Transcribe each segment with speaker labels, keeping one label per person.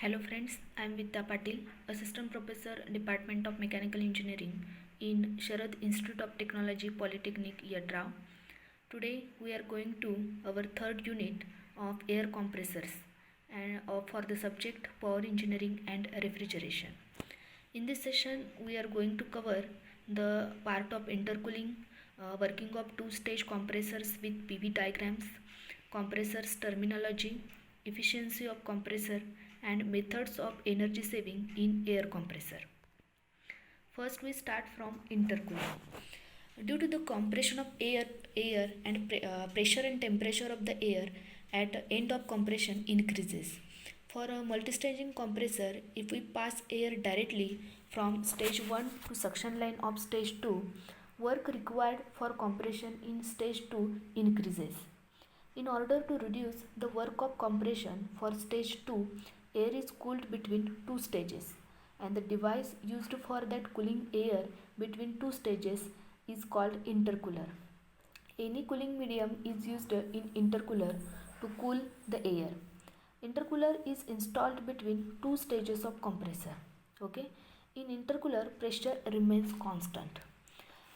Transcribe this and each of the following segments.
Speaker 1: Hello friends, I am Vidya Patil, Assistant Professor, Department of Mechanical Engineering in Sharad Institute of Technology, Polytechnic, Yadra. Today we are going to our third unit of air compressors and for the subject Power Engineering and Refrigeration. In this session we are going to cover the part of intercooling, working of two-stage compressors with PV diagrams, compressors terminology, efficiency of compressor, and methods of energy saving in air compressor. First we start from intercooling. Due to the compression of air and pressure and temperature of the air at end of compression increases. For a multistaging compressor, if we pass air directly from stage 1 to suction line of stage 2, work required for compression in stage 2 increases. In order to reduce the work of compression for stage 2, air is cooled between two stages, and the device used for that cooling air between two stages is called intercooler. Any cooling medium is used in intercooler to cool the air. Intercooler is installed between two stages of compressor. Okay? In intercooler, pressure remains constant.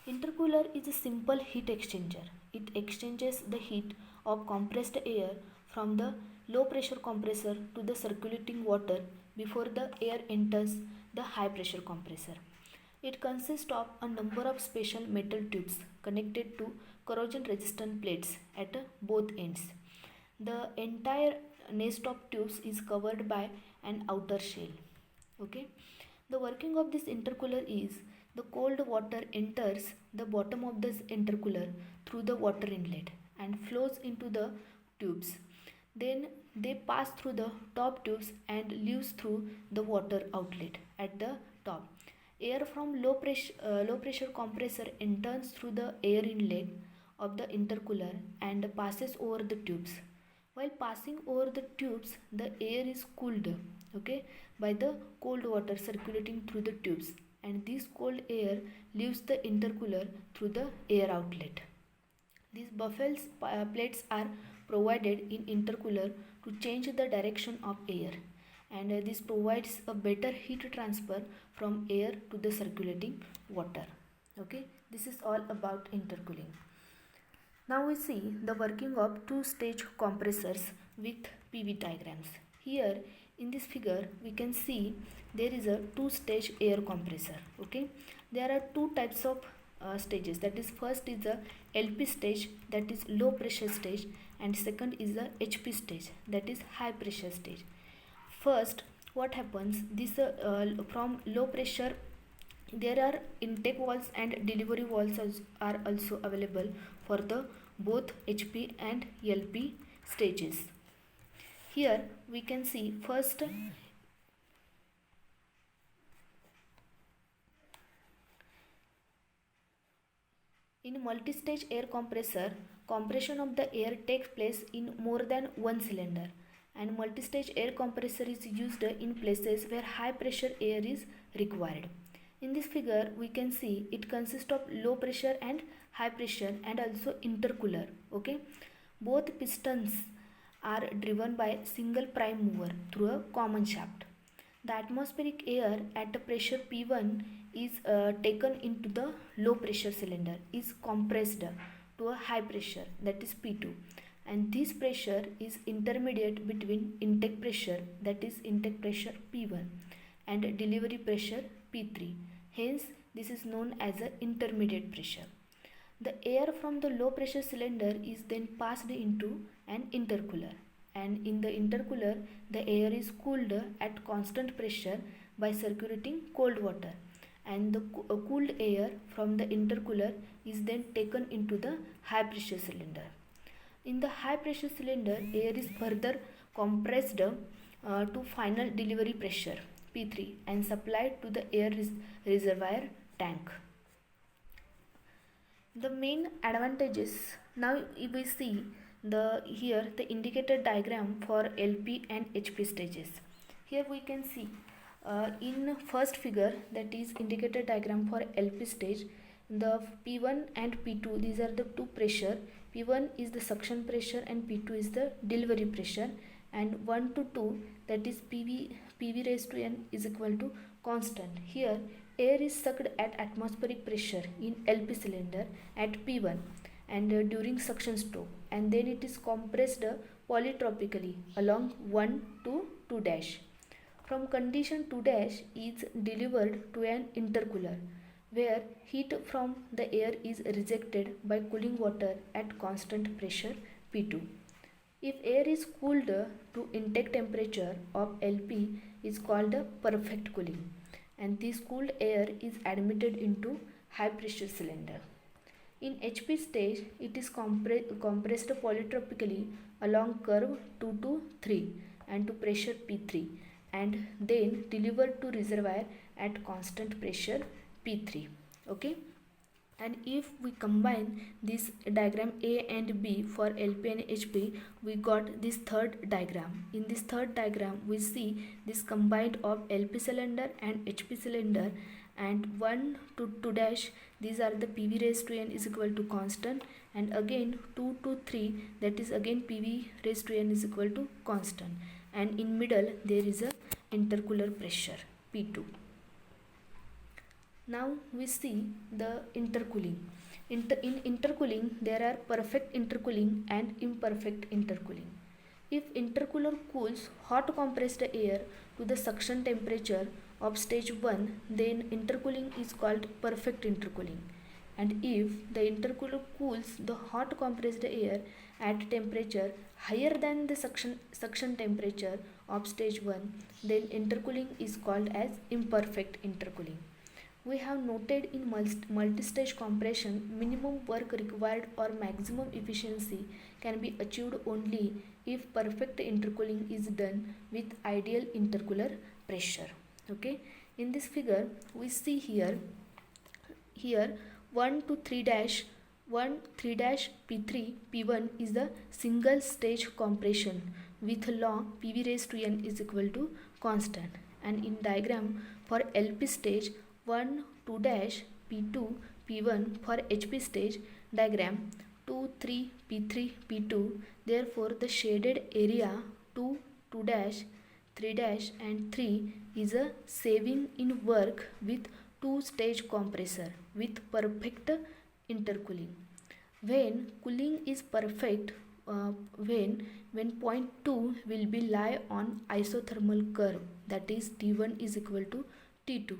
Speaker 1: Intercooler is a simple heat exchanger. It exchanges the heat of compressed air from the low pressure compressor to the circulating water before the air enters the high pressure compressor. It consists of a number of special metal tubes connected to corrosion resistant plates at both ends. The entire nest of tubes is covered by an outer shell. Okay. The working of this intercooler is the cold water enters the bottom of this intercooler through the water inlet and flows into the tubes. Then they pass through the top tubes and leaves through the water outlet at the top. Air from low pressure compressor enters through the air inlet of the intercooler and passes over the tubes. While passing over the tubes, the air is cooled, by the cold water circulating through the tubes, and this cold air leaves the intercooler through the air outlet. These buffet plates are provided in intercooler to change the direction of air, and this provides a better heat transfer from air to the circulating water. This is all about intercooling. Now we see the working of two-stage compressors with PV diagrams. Here in this figure we can see there is a two-stage air compressor. There are two types of stages. That is, first is the LP stage, that is low pressure stage, and second is the HP stage, that is high pressure stage. First, what happens, this from low pressure there are intake valves and delivery valves are also available for the both HP and LP stages. Here we can see first in multi-stage air compressor, compression of the air takes place in more than one cylinder, and multi-stage air compressor is used in places where high pressure air is required. In this figure we can see it consists of low pressure and high pressure and also intercooler. Both pistons are driven by single prime mover through a common shaft. The atmospheric air at a pressure P1 is taken into the low pressure cylinder, is compressed to a high pressure, that is P2, and this pressure is intermediate between intake pressure, that is intake pressure P1, and delivery pressure P3. Hence this is known as an intermediate pressure. The air from the low pressure cylinder is then passed into an intercooler, and in the intercooler the air is cooled at constant pressure by circulating cold water, and the cooled air from the intercooler is then taken into the high pressure cylinder. In the high pressure cylinder, air is further compressed to final delivery pressure P3 and supplied to the air reservoir tank. The main advantages, now if we see here the indicator diagram for LP and HP stages. Here we can see in first figure, that is indicator diagram for LP stage, the P1 and P2, these are the two pressure. P1 is the suction pressure and P2 is the delivery pressure, and 1 to 2, that is PV raised to n is equal to constant. Here air is sucked at atmospheric pressure in LP cylinder at P1 and during suction stroke, and then it is compressed polytropically along 1 to 2 dash. From condition 2 dash is delivered to an intercooler where heat from the air is rejected by cooling water at constant pressure P2. If air is cooled to intake temperature of LP is called perfect cooling, and this cooled air is admitted into high pressure cylinder. In HP stage, it is compressed polytropically along curve 2 to 3 and to pressure P3, and then delivered to reservoir at constant pressure P3. Okay, and if we combine this diagram A and B for LP and HP, we got this third diagram. In this third diagram, we see this combined of LP cylinder and HP cylinder, and 1 to 2 dash, these are the PV raised to n is equal to constant, and again 2 to 3, that is again PV raised to n is equal to constant, and in middle there is a intercooler pressure P2. Now we see the intercooling. In intercooling, there are perfect intercooling and imperfect intercooling. If intercooler cools hot compressed air to the suction temperature of stage 1, then intercooling is called perfect intercooling. And if the intercooler cools the hot compressed air at temperature higher than the suction temperature of stage 1, then intercooling is called as imperfect intercooling. We have noted in multi-stage compression, minimum work required or maximum efficiency can be achieved only if perfect intercooling is done with ideal intercooler pressure. Okay, in this figure we see here 1 to 3 dash, 1 3 dash P3 P1 is the single stage compression with law PV raised to n is equal to constant, and in diagram for LP stage 1 2 dash P2 P1 for HP stage diagram 2 3 P3 P2. Therefore the shaded area 2 2 dash 3 dash and 3 is a saving in work with two stage compressor with perfect intercooling. When cooling is perfect, when point 2 will be lie on isothermal curve, that is T1 is equal to T2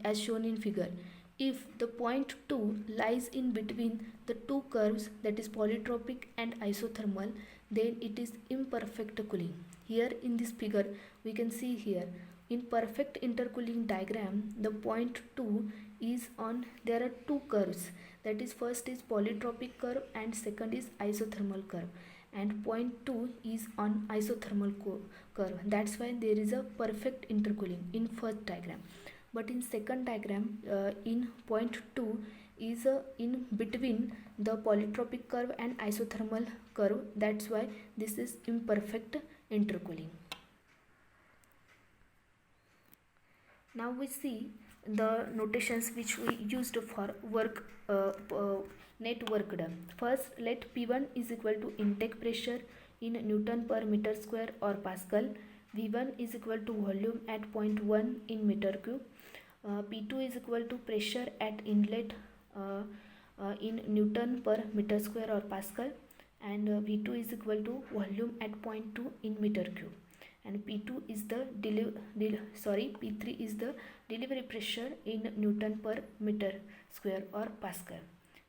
Speaker 1: as shown in figure. If the point 2 lies in between the two curves, that is polytropic and isothermal, then it is imperfect cooling. Here in this figure we can see here in perfect intercooling diagram, the point 2 is on, there are two curves, that is first is polytropic curve and second is isothermal curve, and point 2 is on isothermal curve. That's why there is a perfect intercooling in first diagram. But in second diagram, in point 2 is in between the polytropic curve and isothermal curve. That's why this is imperfect intercooling. Now we see the notations which we used for work, net work done. First, let P1 is equal to intake pressure in Newton per meter square or Pascal. V1 is equal to volume at point 1 in meter cube. P2 is equal to pressure at inlet in Newton per meter square or Pascal, and V2 is equal to volume at point 2 in meter cube, and P2 is the P3 is the delivery pressure in Newton per meter square or Pascal.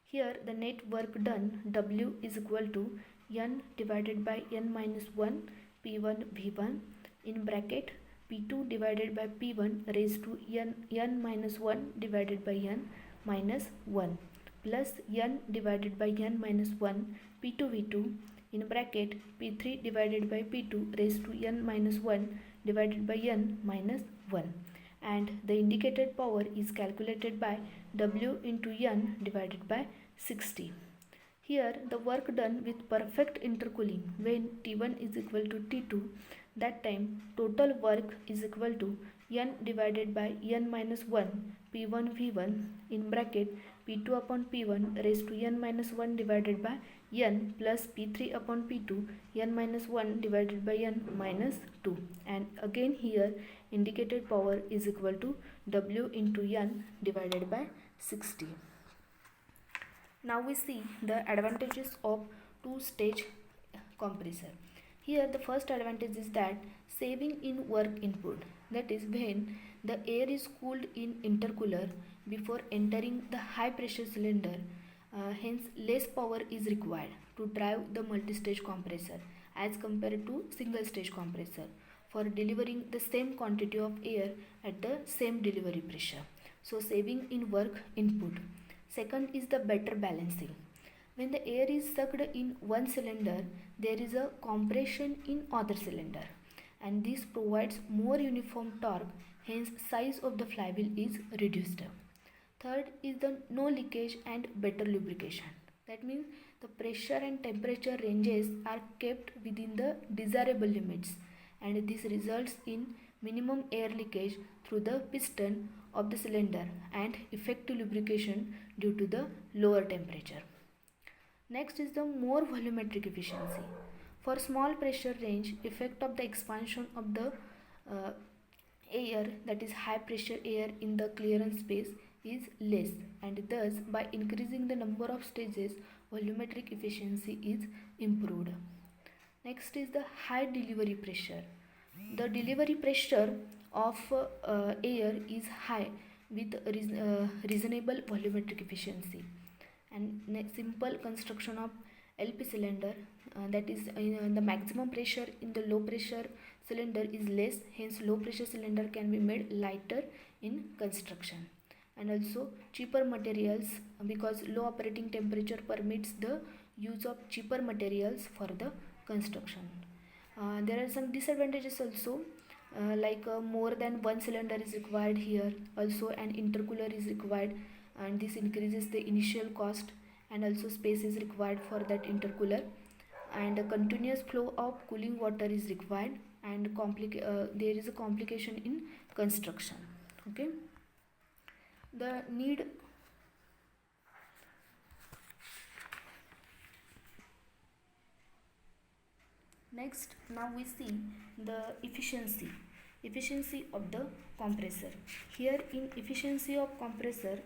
Speaker 1: Here the net work done W is equal to N divided by N minus 1 P1 V1 in bracket P2 divided by P1 raised to N minus 1 divided by N minus 1 plus N divided by N minus 1 P2 V2 in bracket P3 divided by P2 raised to N minus 1 divided by N minus 1, and the indicated power is calculated by W into N divided by 60. Here the work done with perfect intercooling when T1 is equal to T2, that time total work is equal to N divided by N minus 1 P1 V1 in bracket P2 upon P1 raised to N minus 1 divided by n plus P3 upon P2 n minus 1 divided by n minus 2, and again here indicated power is equal to W into n divided by 60. Now we see the advantages of two-stage compressor. Here the first advantage is that saving in work input, that is when the air is cooled in intercooler before entering the high pressure cylinder, hence less power is required to drive the multi-stage compressor as compared to single stage compressor for delivering the same quantity of air at the same delivery pressure. So saving in work input. Second is the better balancing. When the air is sucked in one cylinder, there is a compression in other cylinder, and this provides more uniform torque, hence size of the flywheel is reduced. Third is the no leakage and better lubrication. That means the pressure and temperature ranges are kept within the desirable limits, and this results in minimum air leakage through the piston of the cylinder and effective lubrication due to the lower temperature. Next is the more volumetric efficiency. For small pressure range, effect of the expansion of the air, that is high pressure air in the clearance space, is less, and thus by increasing the number of stages, volumetric efficiency is improved. Next is the high delivery pressure. The delivery pressure of air is high with reasonable volumetric efficiency, and simple construction of LP cylinder, that is the maximum pressure in the low pressure cylinder is less, hence low pressure cylinder can be made lighter in construction, and also cheaper materials because low operating temperature permits the use of cheaper materials for the construction. There are some disadvantages also, more than one cylinder is required here, also an intercooler is required, and this increases the initial cost, and also space is required for that intercooler, and a continuous flow of cooling water is required, and there is a complication in construction. Okay, the need. Next, now we see the efficiency of the compressor. Here in efficiency of compressor,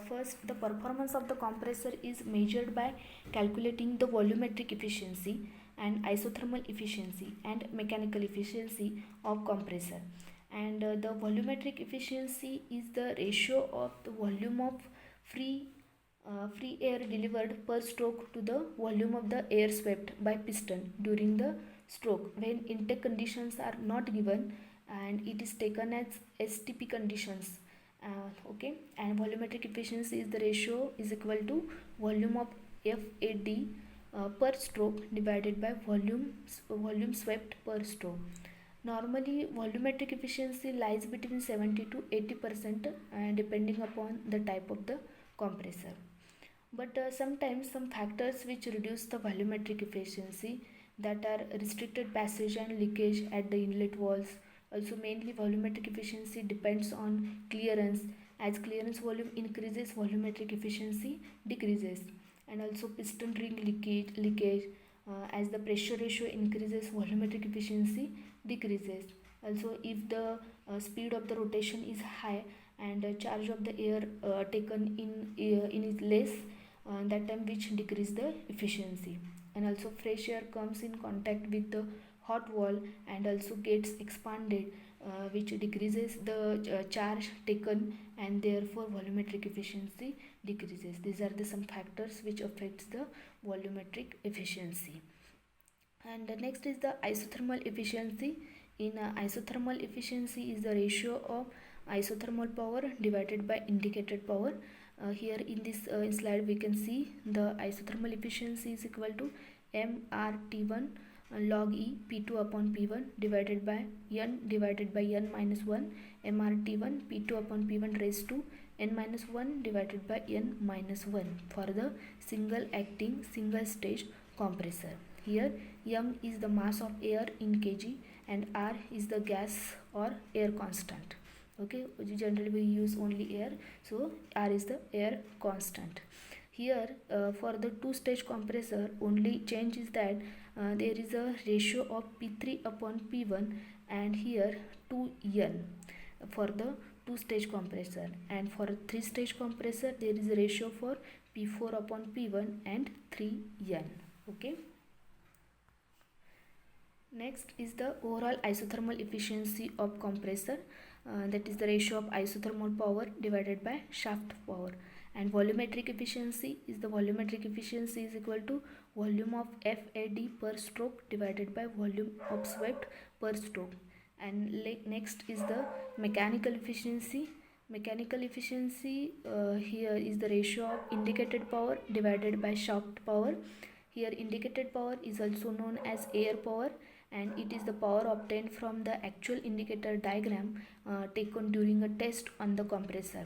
Speaker 1: first the performance of the compressor is measured by calculating the volumetric efficiency and isothermal efficiency and mechanical efficiency of compressor, and the volumetric efficiency is the ratio of the volume of free air delivered per stroke to the volume of the air swept by piston during the stroke when intake conditions are not given, and it is taken as STP conditions. Okay, and volumetric efficiency is the ratio is equal to volume of FAD per stroke divided by volume swept per stroke. Normally volumetric efficiency lies between 70 to 80% depending upon the type of the compressor. But sometimes some factors which reduce the volumetric efficiency, that are restricted passage and leakage at the inlet walls. Also mainly volumetric efficiency depends on clearance. As clearance volume increases, volumetric efficiency decreases. And also piston ring leakage, as the pressure ratio increases, volumetric efficiency decreases. Also if the speed of the rotation is high and charge of the air taken in is less, that time which decrease the efficiency. And also fresh air comes in contact with the hot wall and also gets expanded, which decreases the charge taken, and therefore volumetric efficiency decreases. These are the some factors which affects the volumetric efficiency. And next is the isothermal efficiency. In isothermal efficiency is the ratio of isothermal power divided by indicated power. Here in this slide we can see the isothermal efficiency is equal to mRT1 log E P2 upon P1 divided by n minus 1 mRT1 P2 upon P1 raised to n minus 1 divided by n minus 1 for the single acting single stage compressor. Here m is the mass of air in kg and r is the gas or air constant. Okay, generally we use only air, so r is the air constant. Here for the two-stage compressor, only change is that there is a ratio of P3 upon P1, and here 2N for the two-stage compressor, and for a three-stage compressor there is a ratio for P4 upon P1 and 3N. Okay. Next is the overall isothermal efficiency of compressor, that is the ratio of isothermal power divided by shaft power, and volumetric efficiency is equal to volume of FAD per stroke divided by volume of swept per stroke. And next is the mechanical efficiency. Here is the ratio of indicated power divided by shaft power. Here indicated power is also known as air power, and it is the power obtained from the actual indicator diagram taken during a test on the compressor.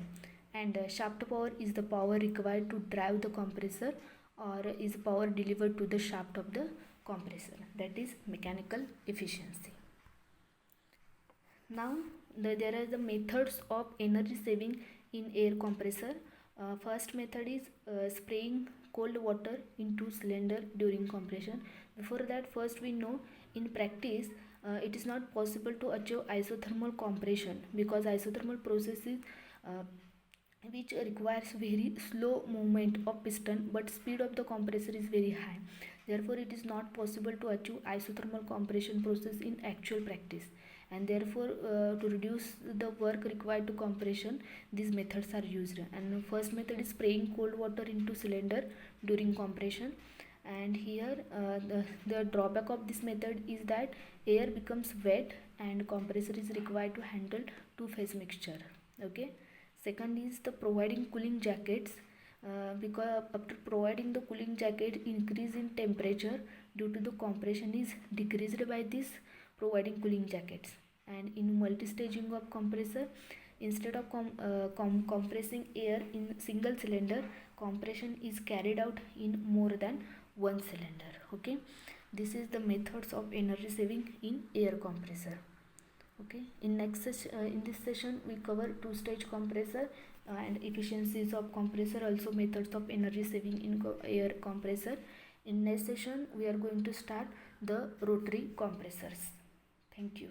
Speaker 1: And shaft power is the power required to drive the compressor, or is power delivered to the shaft of the compressor, that is mechanical efficiency. Now there are the methods of energy saving in air compressor. First method is spraying cold water into cylinder during compression. Before that, first we know in practice it is not possible to achieve isothermal compression, because isothermal processes which requires very slow movement of piston, but speed of the compressor is very high. Therefore it is not possible to achieve isothermal compression process in actual practice, and therefore to reduce the work required to compression, these methods are used. And the first method is spraying cold water into cylinder during compression. And here the drawback of this method is that air becomes wet and compressor is required to handle two-phase mixture. Okay. Second is the providing cooling jackets, because after providing the cooling jacket, increase in temperature due to the compression is decreased by this providing cooling jackets. And in multi-staging of compressor, instead of compressing air in single cylinder, compression is carried out in more than one cylinder. Okay, this is the methods of energy saving in air compressor. Okay, in this session we cover two-stage compressor and efficiencies of compressor, also methods of energy saving in air compressor. In next session we are going to start the rotary compressors. Thank you.